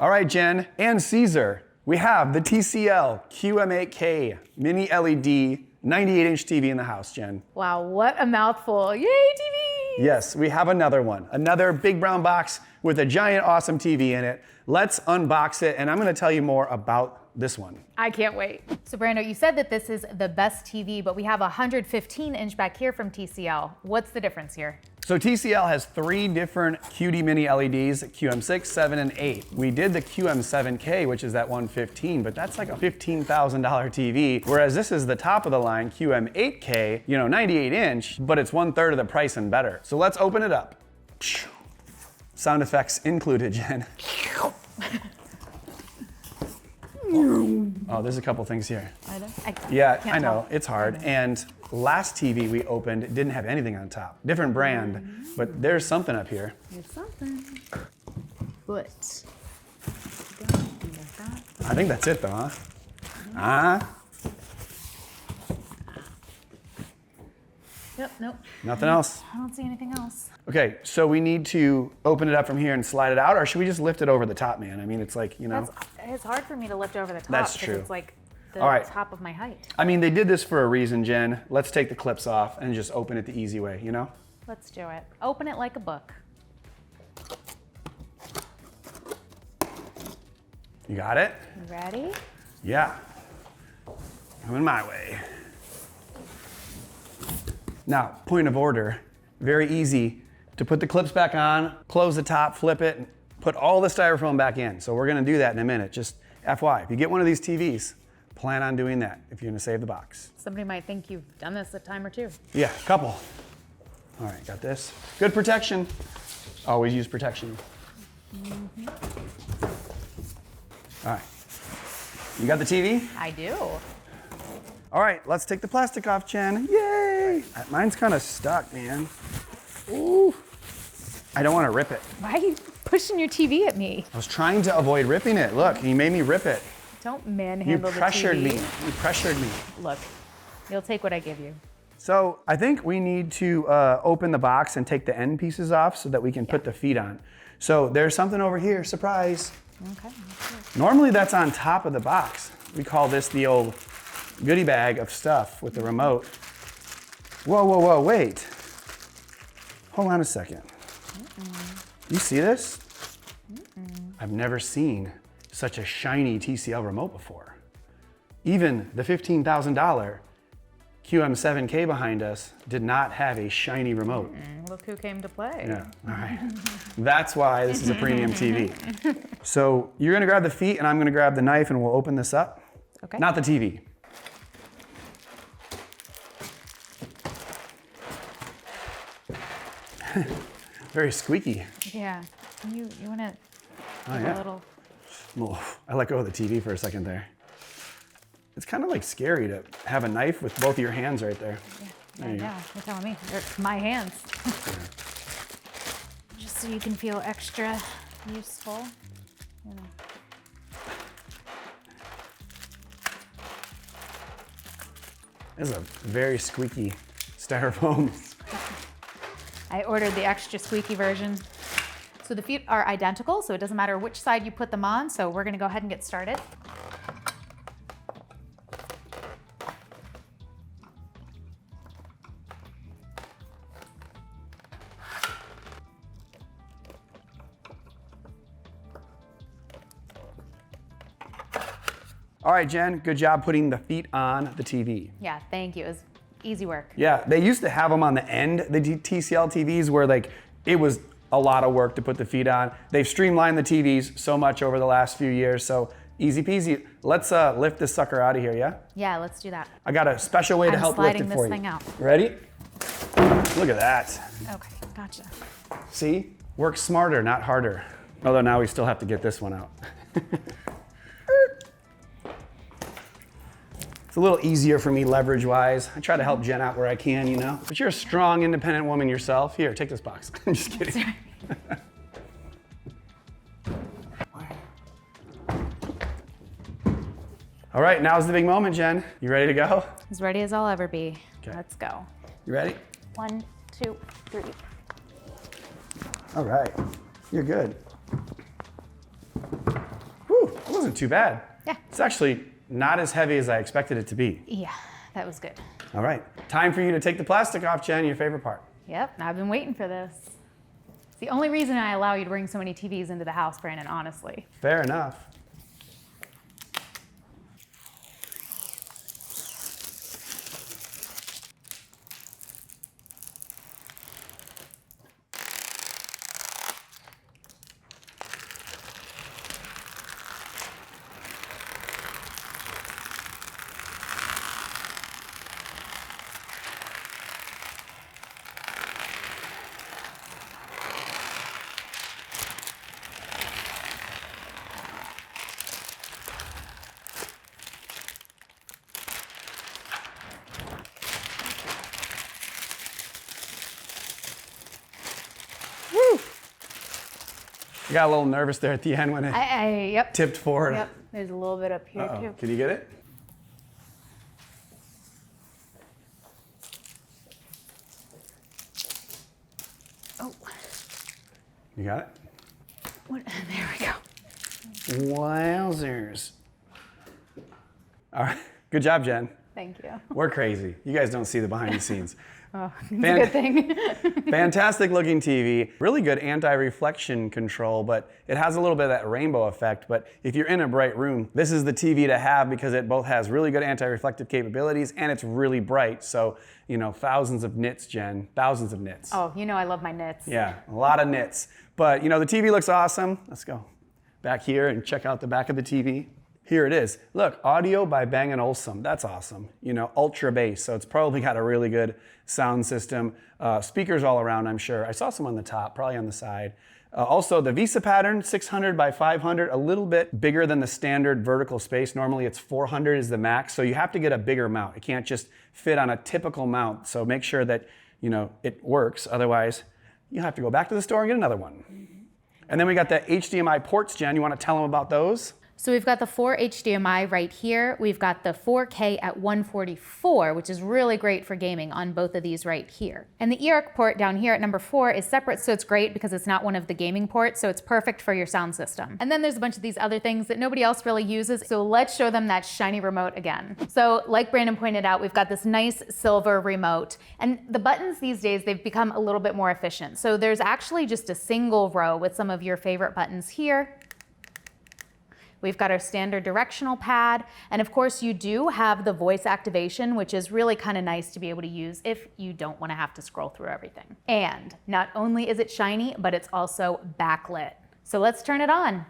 All right, Jen and Caesar, we have the TCL QM8K Mini LED 98-inch TV in the house, Jen. Wow, what a mouthful. Yay, TV! Yes, we have another one. Another big brown box with a giant, awesome TV in it. Let's unbox it, and I'm gonna tell you more about this one. I can't wait. So Brando, you said that this is the best TV, but we have a 115-inch back here from TCL. What's the difference here? So TCL has 3 different QD-MiniLEDs, QM6, 7, and 8. We did the QM7K, which is that 115, but that's like a $15,000 TV, whereas this is the top of the line QM8K, 98-inch, but it's 1/3 of the price and better. So let's open it up. Sound effects included, Jen. Oh, there's a couple things here. I know, it's hard. And last TV we opened didn't have anything on top. Different brand, but there's something up here. There's something. But. I think that's it though, huh? Yep, nope. Nothing else? I don't see anything else. Okay, so we need to open it up from here and slide it out, or should we just lift it over the top, man? I mean, it's like, It's hard for me to lift over the top. That's true. It's like the top of my height. I mean, they did this for a reason, Jen. Let's take the clips off and just open it the easy way, Let's do it. Open it like a book. You got it? You ready? Yeah. Coming my way. Now, point of order, very easy to put the clips back on, close the top, flip it, and put all the styrofoam back in. So we're gonna do that in a minute. Just FYI, if you get one of these TVs, plan on doing that if you're gonna save the box. Somebody might think you've done this a time or two. Yeah, a couple. All right, got this. Good protection. Always use protection. All right, you got the TV? I do. All right, let's take the plastic off, Jen. Yay! Mine's kind of stuck, man. Ooh. I don't want to rip it. Why are you pushing your TV at me? I was trying to avoid ripping it. Look, you made me rip it. Don't manhandle the TV. You pressured me. You pressured me. Look, you'll take what I give you. So I think we need to open the box and take the end pieces off so that we can put the feet on. So there's something over here, surprise. Okay. Normally that's on top of the box. We call this the old goodie bag of stuff with the remote. Whoa, whoa, whoa, wait. Hold on a second. You see this? I've never seen such a shiny TCL remote before. Even the $15,000 QM7K behind us did not have a shiny remote. Look who came to play. Yeah, all right. That's why this is a premium TV. So you're gonna grab the feet and I'm gonna grab the knife and we'll open this up. Okay. Not the TV. Very squeaky. Yeah. You want to yeah. a little... I let go of the TV for a second there. It's kind of like scary to have a knife with both of your hands right there. Yeah, I know. You're telling me. They're my hands. Just so you can feel extra useful. This is a very squeaky styrofoam. I ordered the extra squeaky version. So the feet are identical, so it doesn't matter which side you put them on. So we're gonna go ahead and get started. All right, Jen, good job putting the feet on the TV. Yeah, thank you. It was easy work. Yeah, they used to have them on the end, the TCL TVs, where it was a lot of work to put the feet on. They've streamlined the TVs so much over the last few years, so easy peasy. Let's lift this sucker out of here, yeah? Yeah, let's do that. I got a special way to help lift it for you. I'm sliding this thing out. Ready? Look at that. Okay, gotcha. See? Work smarter, not harder. Although now we still have to get this one out. It's a little easier for me leverage-wise. I try to help Jen out where I can, But you're a strong, independent woman yourself. Here, take this box. I'm just kidding. All right, now's the big moment, Jen. You ready to go? As ready as I'll ever be. Okay. Let's go. You ready? 1, 2, 3. All right, you're good. wasn't too bad. Yeah. It's actually not as heavy as I expected it to be. Yeah, that was good. All right, time for you to take the plastic off, Jen, your favorite part. Yep, I've been waiting for this. It's the only reason I allow you to bring so many TVs into the house, Brandon, honestly. Fair enough. I got a little nervous there at the end when it Yep. tipped forward. Yep, there's a little bit up here too. Can you get it? Oh, You got it? what? There we go. Wowzers. All right, good job, Jen. Thank you. We're crazy. You guys don't see the behind the scenes. Oh, it's a good thing. Fantastic looking TV. Really good anti-reflection control, but it has a little bit of that rainbow effect. But if you're in a bright room, this is the TV to have because it both has really good anti-reflective capabilities and it's really bright. So, you know, thousands of nits, Jen, thousands of nits. Oh, you know I love my nits. Yeah, a lot of nits. But, you know, the TV looks awesome. Let's go back here and check out the back of the TV. Here it is. Look, audio by Bang & Olufsen. That's awesome. You know, ultra bass, so it's probably got a really good sound system. Speakers all around, I'm sure. I saw some on the top, probably on the side. Also, the Visa pattern, 600 by 500, a little bit bigger than the standard vertical space. Normally it's 400 is the max, so you have to get a bigger mount. It can't just fit on a typical mount, so make sure that, you know, it works. Otherwise, you have to go back to the store and get another one. And then we got the HDMI ports, Jen. You want to tell them about those? So we've got the 4 HDMI right here. We've got the 4K at 144, which is really great for gaming on both of these right here. And the eARC port down here at number 4 is separate, so it's great because it's not one of the gaming ports, so it's perfect for your sound system. And then there's a bunch of these other things that nobody else really uses, so let's show them that shiny remote again. So like Brandon pointed out, we've got this nice silver remote, and the buttons these days, they've become a little bit more efficient. So there's actually just a single row with some of your favorite buttons here. We've got our standard directional pad, and of course you do have the voice activation, which is really kind of nice to be able to use if you don't want to have to scroll through everything. And not only is it shiny, but it's also backlit. So let's turn it on.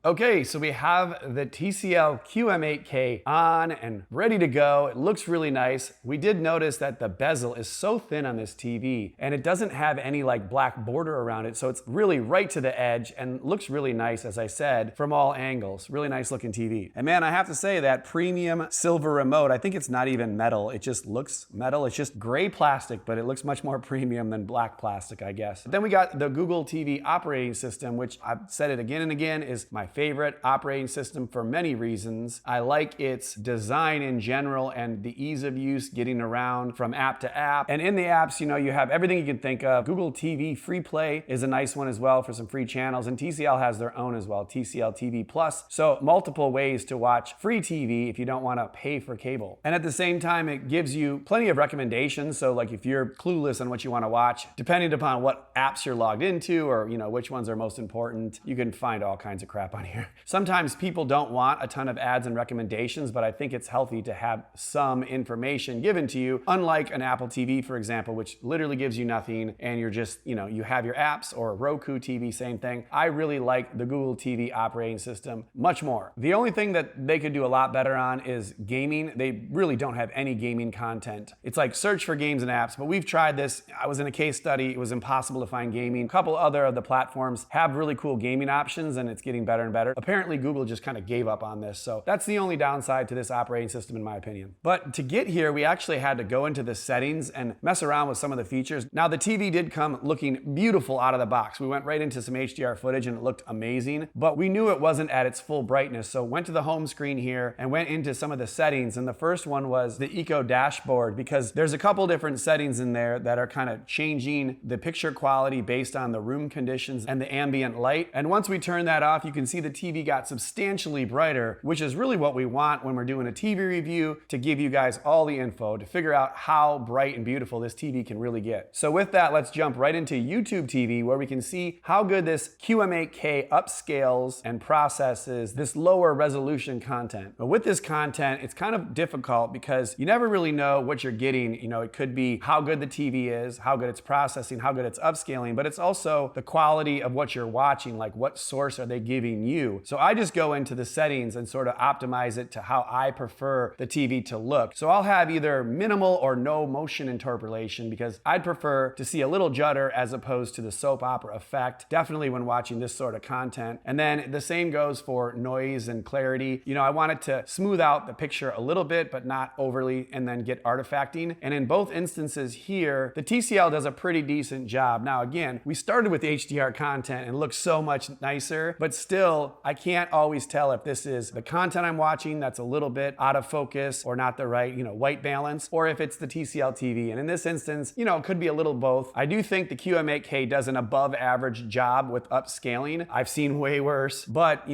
Okay, so we have the TCL QM8K on and ready to go. It looks really nice. We did notice that the bezel is so thin on this TV and it doesn't have any like black border around it. So it's really right to the edge and looks really nice, as I said, from all angles. Really nice looking TV. And man, I have to say that premium silver remote, I think it's not even metal. It just looks metal. It's just gray plastic, but it looks much more premium than black plastic, I guess. Then we got the Google TV operating system, which I've said it again and again is my favorite operating system for many reasons. I like its design in general and the ease of use getting around from app to app. And in the apps, you know, you have everything you can think of. Google TV Free Play is a nice one as well for some free channels, and TCL has their own as well, TCL TV Plus. So multiple ways to watch free TV if you don't want to pay for cable. And at the same time, it gives you plenty of recommendations. So like if you're clueless on what you want to watch, depending upon what apps you're logged into or, you know, which ones are most important, you can find all kinds of crap on here. Sometimes people don't want a ton of ads and recommendations, but I think it's healthy to have some information given to you, unlike an Apple TV, for example, which literally gives you nothing and you're just, you know, you have your apps, or Roku TV, same thing. I really like the Google TV operating system much more. The only thing that they could do a lot better on is gaming. They really don't have any gaming content. It's like search for games and apps, but we've tried this. I was in a case study. It was impossible to find gaming. A couple other of the platforms have really cool gaming options and it's getting better and better. Apparently Google just kind of gave up on this. So that's the only downside to this operating system in my opinion. But to get here, we actually had to go into the settings and mess around with some of the features. Now the TV did come looking beautiful out of the box. We went right into some HDR footage and it looked amazing, but we knew it wasn't at its full brightness. So went to the home screen here and went into some of the settings. And the first one was the Eco Dashboard, because there's a couple different settings in there that are kind of changing the picture quality based on the room conditions and the ambient light. And once we turn that off, you can see see the TV got substantially brighter, which is really what we want when we're doing a TV review, to give you guys all the info to figure out how bright and beautiful this TV can really get. So with that, let's jump right into YouTube TV, where we can see how good this QM8K upscales and processes this lower resolution content. But with this content, it's kind of difficult because you never really know what you're getting. You know, it could be how good the TV is, how good it's processing, how good it's upscaling, but it's also the quality of what you're watching, like what source are they giving you. So I just go into the settings and sort of optimize it to how I prefer the TV to look. So I'll have either minimal or no motion interpolation because I'd prefer to see a little judder as opposed to the soap opera effect, definitely when watching this sort of content. And then the same goes for noise and clarity. You know, I want it to smooth out the picture a little bit, but not overly, and then get artifacting. And in both instances here, the TCL does a pretty decent job. Now, again, we started with HDR content and looks so much nicer, but still, I can't always tell if this is the content I'm watching that's a little bit out of focus or not the right, white balance, or if it's the TCL TV. And in this instance, it could be a little both. I do think the QM8K does an above average job with upscaling. I've seen way worse, but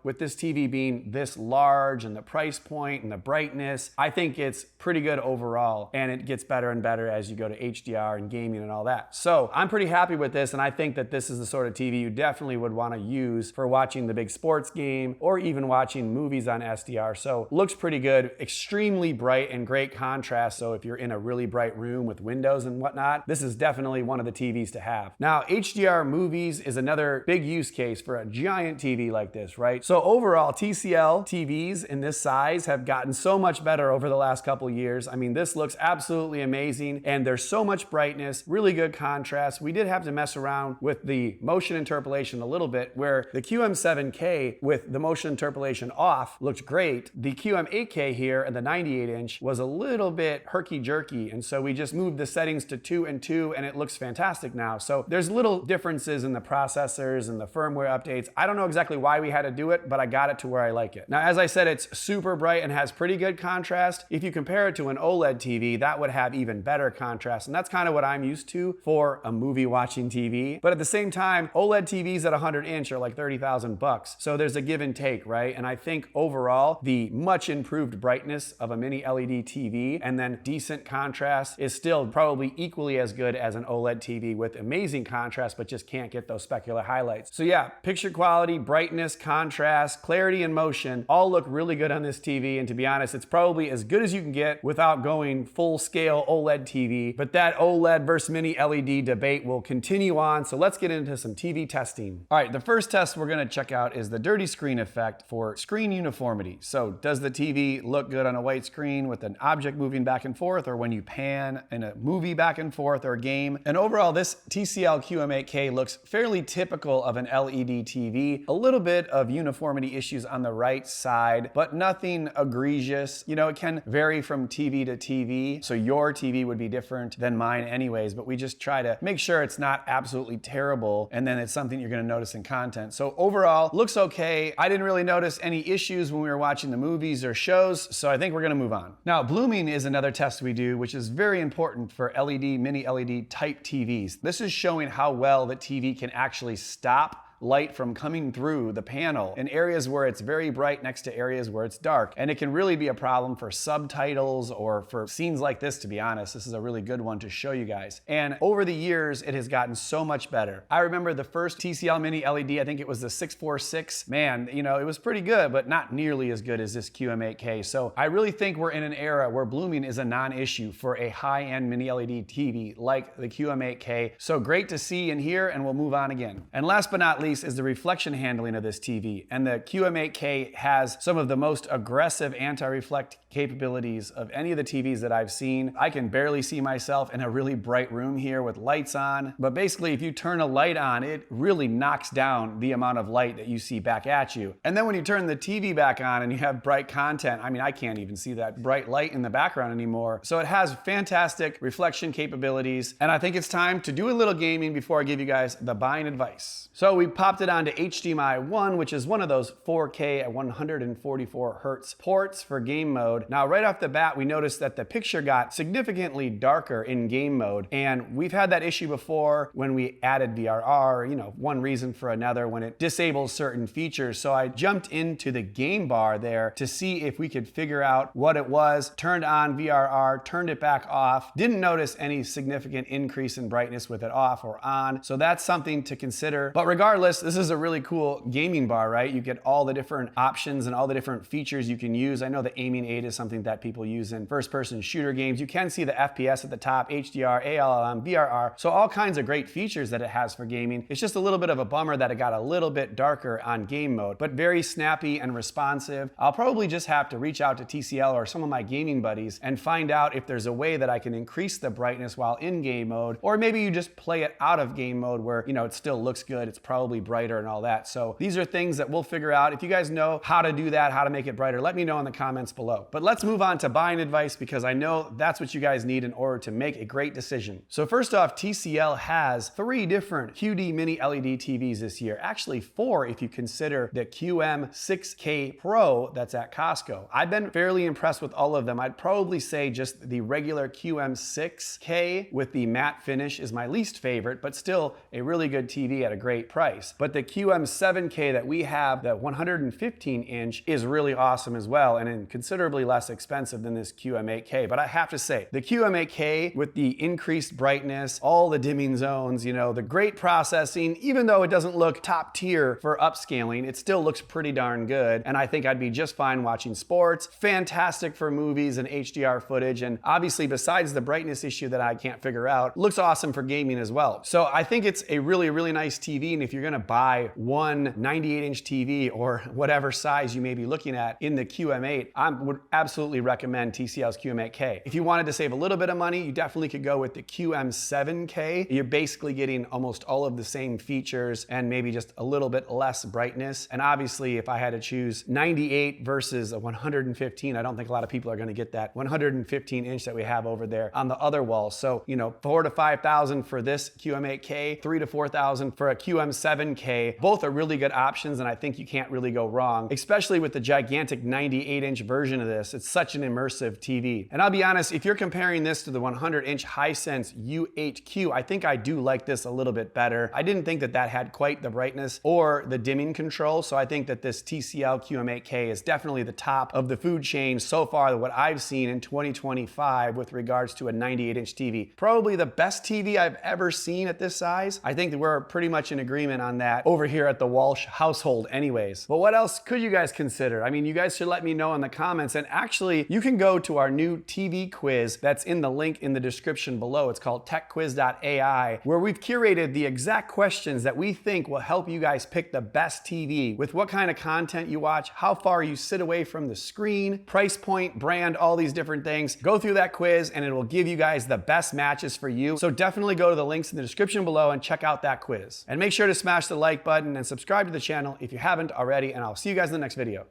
with this TV being this large and the price point and the brightness, I think it's pretty good overall, and it gets better and better as you go to HDR and gaming and all that. So I'm pretty happy with this, and I think that this is the sort of TV you definitely would want to use for watching the big sports game or even watching movies on SDR. So looks pretty good, extremely bright and great contrast. So if you're in a really bright room with windows and whatnot, this is definitely one of the TVs to have. Now, HDR movies is another big use case for a giant TV like this, right? So overall, TCL TVs in this size have gotten so much better over the last couple years. I mean, this looks absolutely amazing, and there's so much brightness, really good contrast. We did have to mess around with the motion interpolation a little bit, where the QM7K with the motion interpolation off looked great. The QM8K here and the 98-inch was a little bit herky-jerky, and so we just moved the settings to 2 and 2, and it looks fantastic now. So there's little differences in the processors and the firmware updates. I don't know exactly why we had to do it, but I got it to where I like it. Now, as I said, it's super bright and has pretty good contrast. If you compare it to an OLED TV, that would have even better contrast, and that's kind of what I'm used to for a movie watching TV. But at the same time, OLED TVs at 100-inch are like $30,000. So there's a give and take, right? And I think overall, the much improved brightness of a mini LED TV and then decent contrast is still probably equally as good as an OLED TV with amazing contrast, but just can't get those specular highlights. So yeah, picture quality, brightness, contrast, clarity, and motion all look really good on this TV. And to be honest, it's probably as good as you can get without going full scale OLED TV. But that OLED versus mini LED debate will continue on. So let's get into some TV testing. All right, the first test we're gonna check out is the dirty screen effect for screen uniformity. So does the TV look good on a white screen with an object moving back and forth, or when you pan in a movie back and forth or a game? And overall, this TCL QM8K looks fairly typical of an LED TV. A little bit of uniformity issues on the right side, but nothing egregious. It can vary from TV to TV. So your TV would be different than mine anyways, but we just try to make sure it's not absolutely terrible, and then it's something you're gonna notice in content. So overall, looks okay. I didn't really notice any issues when we were watching the movies or shows, so I think we're gonna move on. Now, blooming is another test we do, which is very important for LED, mini LED type TVs. This is showing how well the TV can actually stop light from coming through the panel in areas where it's very bright next to areas where it's dark. And it can really be a problem for subtitles or for scenes like this, to be honest. This is a really good one to show you guys. And over the years, it has gotten so much better. I remember the first TCL Mini LED, I think it was the 646. Man, it was pretty good, but not nearly as good as this QM8K. So I really think we're in an era where blooming is a non-issue for a high-end Mini LED TV like the QM8K. So great to see and hear, and we'll move on again. And last but not least, is the reflection handling of this TV. And the QM8K has some of the most aggressive anti-reflect capabilities of any of the TVs that I've seen. I can barely see myself in a really bright room here with lights on, but basically if you turn a light on, it really knocks down the amount of light that you see back at you. And then when you turn the TV back on and you have bright content, I mean, I can't even see that bright light in the background anymore. So it has fantastic reflection capabilities, and I think it's time to do a little gaming before I give you guys the buying advice. So we popped it onto HDMI 1, which is one of those 4K at 144 hertz ports for game mode. Now, right off the bat, we noticed that the picture got significantly darker in game mode, and we've had that issue before when we added VRR, you know, one reason for another when it disables certain features. So I jumped into the game bar there to see if we could figure out what it was, turned on VRR, turned it back off, didn't notice any significant increase in brightness with it off or on. So that's something to consider. But regardless, this is a really cool gaming bar, right? You get all the different options and all the different features you can use. I know the aiming aid is something that people use in first-person shooter games. You can see the FPS at the top, HDR, ALLM, VRR. So all kinds of great features that it has for gaming. It's just a little bit of a bummer that it got a little bit darker on game mode, but very snappy and responsive. I'll probably just have to reach out to TCL or some of my gaming buddies and find out if there's a way that I can increase the brightness while in game mode, or maybe you just play it out of game mode where, you know, it still looks good, it's probably brighter and all that. So these are things that we'll figure out. If you guys know how to do that, how to make it brighter, let me know in the comments below. But let's move on to buying advice, because I know that's what you guys need in order to make a great decision. So first off, TCL has 3 different QD-MiniLED TVs this year. Actually 4 if you consider the QM6K Pro that's at Costco. I've been fairly impressed with all of them. I'd probably say just the regular QM6K with the matte finish is my least favorite, but still a really good TV at a great price. But the QM7K that we have, the 115 inch, is really awesome as well, and considerably less expensive than this QM8K. But I have to say, the QM8K with the increased brightness, all the dimming zones, you know, the great processing, even though it doesn't look top tier for upscaling, it still looks pretty darn good. And I think I'd be just fine watching sports, fantastic for movies and HDR footage. And obviously, besides the brightness issue that I can't figure out, looks awesome for gaming as well. So I think it's a really, really nice TV. And if you're gonna buy one 98 inch TV or whatever size you may be looking at in the QM8, I would absolutely recommend TCL's QM8K. If you wanted to save a little bit of money, you definitely could go with the QM7K. You're basically getting almost all of the same features and maybe just a little bit less brightness. And obviously, if I had to choose 98 versus a 115, I don't think a lot of people are gonna get that 115 inch that we have over there on the other wall. So, you know, 4,000 to 5,000 for this QM8K, 3,000 to 4,000 for a QM7K. Both are really good options, and I think you can't really go wrong, especially with the gigantic 98 inch version of this. It's such an immersive TV. And I'll be honest, if you're comparing this to the 100 inch Hisense U8Q, I think I do like this a little bit better. I didn't think that that had quite the brightness or the dimming control, so I think that this TCL QM8K is definitely the top of the food chain so far, what I've seen in 2025 with regards to a 98 inch TV. Probably the best TV I've ever seen at this size. I think that we're pretty much in agreement on that over here at the Walsh household anyways. But what else could you guys consider? I mean, you guys should let me know in the comments, and actually you can go to our new TV quiz that's in the link in the description below. It's called techquiz.ai, where we've curated the exact questions that we think will help you guys pick the best TV with what kind of content you watch, how far you sit away from the screen, price point, brand, all these different things. Go through that quiz and it will give you guys the best matches for you. So definitely go to the links in the description below and check out that quiz. And make sure to smash the like button and subscribe to the channel if you haven't already, and I'll see you guys in the next video.